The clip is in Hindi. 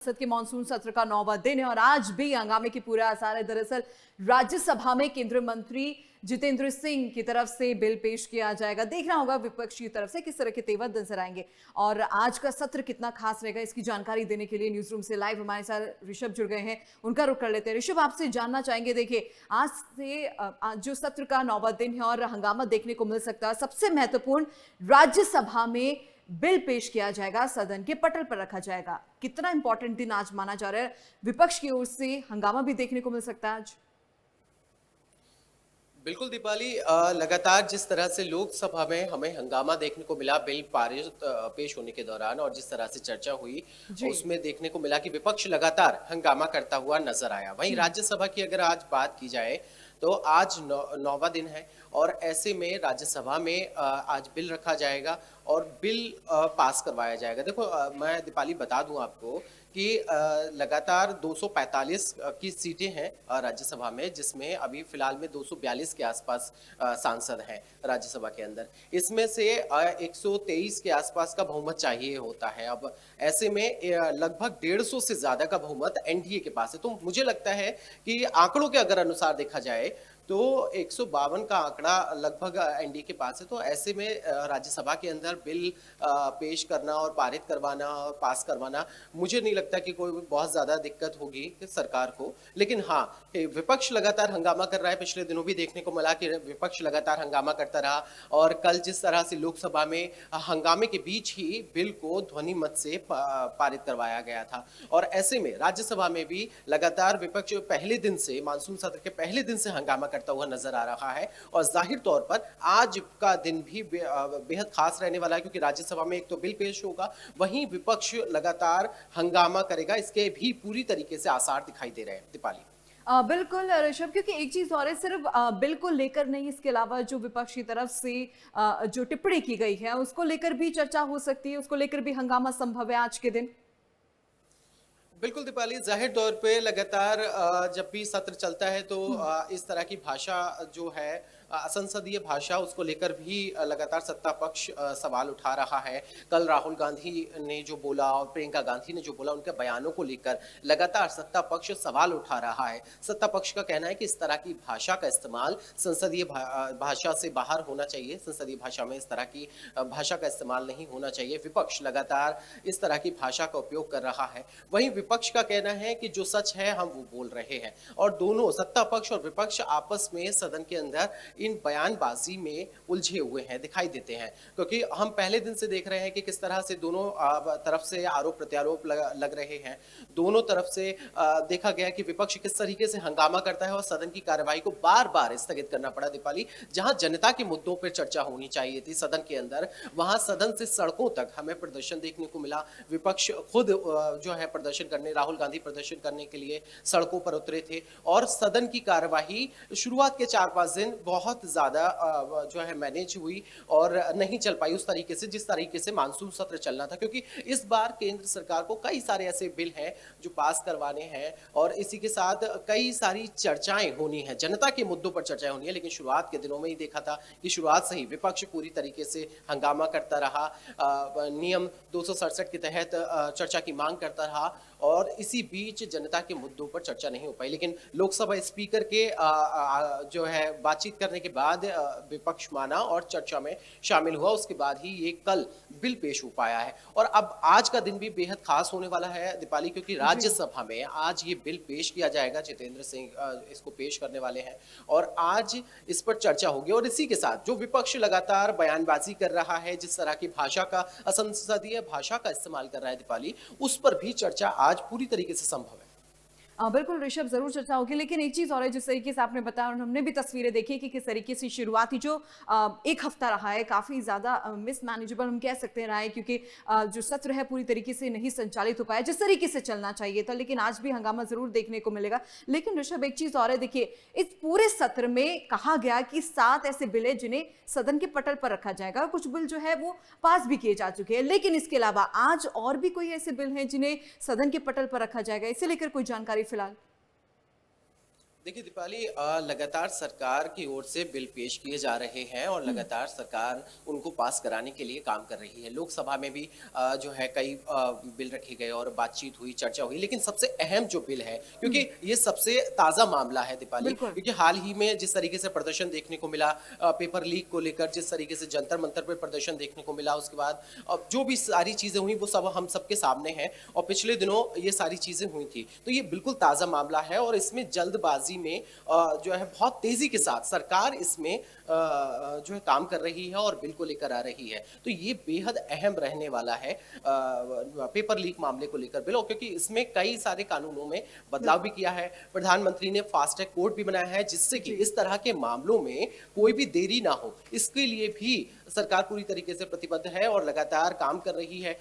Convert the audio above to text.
संसद के मानसून सत्र का 9वां दिन है और आज भी हंगामे की पूरे आसार है। दरअसल राज्यसभा में केंद्रीय मंत्री जितेंद्र सिंह की तरफ से बिल पेश किया जाएगा। देखना होगा विपक्ष की तरफ से किस तरह के तेवर नजर आएंगे और आज का सत्र कितना खास रहेगा, इसकी जानकारी देने के लिए न्यूज रूम से लाइव हमारे साथ ऋषभ जुड़ गए हैं। उनका रुख कर लेते हैं। ऋषभ, आपसे जानना चाहेंगे, देखिए आज से आज जो सत्र का 9वां दिन है और हंगामा देखने को मिल सकता है। सबसे महत्वपूर्ण, राज्यसभा में बिल पेश किया जाएगा, सदन के पटल पर रखा जाएगा। कितना इंपॉर्टेंट दिन आज माना जा रहा है? विपक्ष की ओर से हंगामा भी देखने को मिल सकता है आज। बिल्कुल दीपाली, लगातार जिस तरह से लोकसभा में हमें हंगामा देखने को मिला बिल पारित पेश होने के दौरान और जिस तरह से चर्चा हुई उसमें देखने को मिला कि विपक्ष लगातार हंगामा करता हुआ नजर आया। वहीं राज्यसभा की अगर आज बात की जाए तो आज 9वां दिन है और ऐसे में राज्यसभा में आज बिल रखा जाएगा और बिल पास करवाया जाएगा। देखो, मैं दीपाली बता दूं आपको कि लगातार 245 की सीटें हैं राज्यसभा में, जिसमें अभी फिलहाल में 242 के आसपास सांसद हैं राज्यसभा के अंदर। इसमें से 123 के आसपास का बहुमत चाहिए होता है। अब ऐसे में लगभग 150 से ज्यादा का बहुमत एनडीए के पास है। तो मुझे लगता है कि आंकड़ों के अगर अनुसार देखा जाए तो 152 का आंकड़ा लगभग एनडीए के पास है। तो ऐसे में राज्यसभा के अंदर बिल पेश करना और पारित करवाना और पास करवाना, मुझे नहीं लगता कि कोई बहुत ज्यादा दिक्कत होगी सरकार को। लेकिन हाँ, विपक्ष लगातार हंगामा कर रहा है। पिछले दिनों भी देखने को मिला कि विपक्ष लगातार हंगामा करता रहा और कल जिस तरह से लोकसभा में हंगामे के बीच ही बिल को ध्वनि मत से पारित करवाया गया था। और ऐसे में राज्यसभा में भी लगातार विपक्ष पहले दिन से, मानसून सत्र के पहले दिन से हंगामा करता हुआ नजर आ रहा है और जाहिर तौर पर आज का दिन भी बेहद खास रहने वाला है, क्योंकि राज्यसभा में एक तो बिल पेश होगा, वहीं विपक्ष लगातार हंगामा करेगा। इसके भी पूरी तरीके से आसार दिखाई दे रहे हैं दीपाली। बिल्कुल ऋषभ, क्योंकि एक चीज और है, सिर्फ बिल को लेकर नहीं, इसके अलावा जो विपक्ष की तरफ से जो टिप्पणी की गई है उसको लेकर भी चर्चा हो सकती है, उसको लेकर भी हंगामा संभव है आज के दिन। बिल्कुल दीपाली, जाहिर तौर पे लगातार जब भी सत्र चलता है तो इस तरह की भाषा जो है, असंसदीय भाषा, उसको लेकर भी लगातार सत्ता पक्ष सवाल उठा रहा है। कल राहुल गांधी ने जो बोला और प्रियंका गांधी ने जो बोला, उनके बयानों को लेकर लगातार सत्ता पक्ष सवाल उठा रहा है। सत्ता पक्ष का कहना है कि इस तरह की भाषा का इस्तेमाल संसदीय भाषा से बाहर होना चाहिए, संसदीय भाषा में इस तरह की भाषा का इस्तेमाल नहीं होना चाहिए। विपक्ष लगातार इस तरह की भाषा का उपयोग कर रहा है। वहीं विपक्ष का कहना है कि जो सच है हम वो बोल रहे हैं, और दोनों सत्ता पक्ष और विपक्ष आपस में सदन के अंदर इन बयानबाजी में उलझे हुए हैं, दिखाई देते हैं। क्योंकि हम पहले दिन से देख रहे हैं कि किस तरह से दोनों तरफ से आरोप प्रत्यारोप लग रहे हैं। दोनों तरफ से देखा गया कि विपक्ष किस तरीके से हंगामा करता है और सदन की कार्यवाही को बार बार स्थगित करना पड़ा दीपाली। जहां जनता के मुद्दों पर चर्चा होनी चाहिए थी सदन के अंदर, वहां सदन से सड़कों तक हमें प्रदर्शन देखने को मिला। विपक्ष खुद जो है प्रदर्शन करने, राहुल गांधी प्रदर्शन करने के लिए सड़कों पर उतरे थे और सदन की कार्यवाही शुरुआत के 4-5 दिन बहुत ज्यादा जो है मैनेज हुई और नहीं चल पाई उस तरीके से जिस तरीके से मानसून सत्र चलना था। क्योंकि इस बार केंद्र सरकार को कई सारे ऐसे बिल हैं जो पास करवाने हैं और इसी के साथ कई सारी चर्चाएं होनी है, जनता के मुद्दों पर चर्चाएं होनी है। लेकिन शुरुआत के दिनों में ही देखा था कि शुरुआत से ही विपक्ष पूरी तरीके से हंगामा करता रहा, नियम 267 के तहत चर्चा की मांग करता रहा और इसी बीच जनता के मुद्दों पर चर्चा नहीं हो पाई। लेकिन लोकसभा स्पीकर के जो है बातचीत करने के बाद विपक्ष माना और चर्चा में शामिल हुआ। उसके बाद ही ये कल बिल पेश हो पाया है और अब आज का दिन भी बेहद खास होने वाला है दीपाली, क्योंकि राज्यसभा में आज ये बिल पेश किया जाएगा। जितेंद्र सिंह इसको पेश करने वाले हैं और आज इस पर चर्चा होगी। और इसी के साथ जो विपक्ष लगातार बयानबाजी कर रहा है, जिस तरह की भाषा का, असंसदीय भाषा का इस्तेमाल कर रहा है दीपाली, उस पर भी चर्चा आज पूरी तरीके से संभव है। बिल्कुल ऋषभ, जरूर चर्चा होगी। लेकिन एक चीज और है, जिस तरीके से आपने बताया और हमने भी तस्वीरें देखी कि किस तरीके से शुरुआती जो एक हफ्ता रहा है काफी ज्यादा मिसमैनेजेबल हम कह सकते हैं रहा है, क्योंकि जो सत्र है पूरी तरीके से नहीं संचालित हो पाया जिस तरीके से चलना चाहिए था। लेकिन आज भी हंगामा जरूर देखने को मिलेगा। लेकिन ऋषभ, एक चीज और है, देखिए इस पूरे सत्र में कहा गया कि 7 ऐसे बिल है जिन्हें सदन के पटल पर रखा जाएगा। कुछ बिल जो है वो पास भी किए जा चुके हैं, लेकिन इसके अलावा आज और भी कोई ऐसे बिल हैं जिन्हें सदन के पटल पर रखा जाएगा। इसे लेकर कोई जानकारी फिलहाल? देखिए दीपाली, लगातार सरकार की ओर से बिल पेश किए जा रहे हैं और लगातार सरकार उनको पास कराने के लिए काम कर रही है। लोकसभा में भी जो है कई बिल रखे गए और बातचीत हुई, चर्चा हुई, लेकिन सबसे अहम जो बिल है, क्योंकि ये सबसे ताज़ा मामला है दीपाली, बिल्कुल। क्योंकि हाल ही में जिस तरीके से प्रदर्शन देखने को मिला पेपर लीक को लेकर, जिस तरीके से जंतर मंतर पर प्रदर्शन देखने को मिला, उसके बाद अब जो भी सारी चीज़ें हुई वो सब हम सबके सामने हैं और पिछले दिनों ये सारी चीज़ें हुई थी। तो ये बिल्कुल ताज़ा मामला है और इसमें जल्दबाजी में जो है बहुत तेजी के साथ सरकार इसमें जो है काम कर रही है और बिल को लेकर आ रही है। तो ये बेहद अहम रहने वाला है पेपर लीक मामले को लेकर बिल, और क्योंकि इसमें कई सारे कानूनों में बदलाव भी किया है। प्रधानमंत्री ने फास्ट ट्रैक कोर्ट भी बनाया है जिससे कि इस तरह के मामलों में कोई भी देरी ना हो। इसके लिए भी सरकार पूरी तरीके से प्रतिबद्ध है और लगातार काम कर रही है।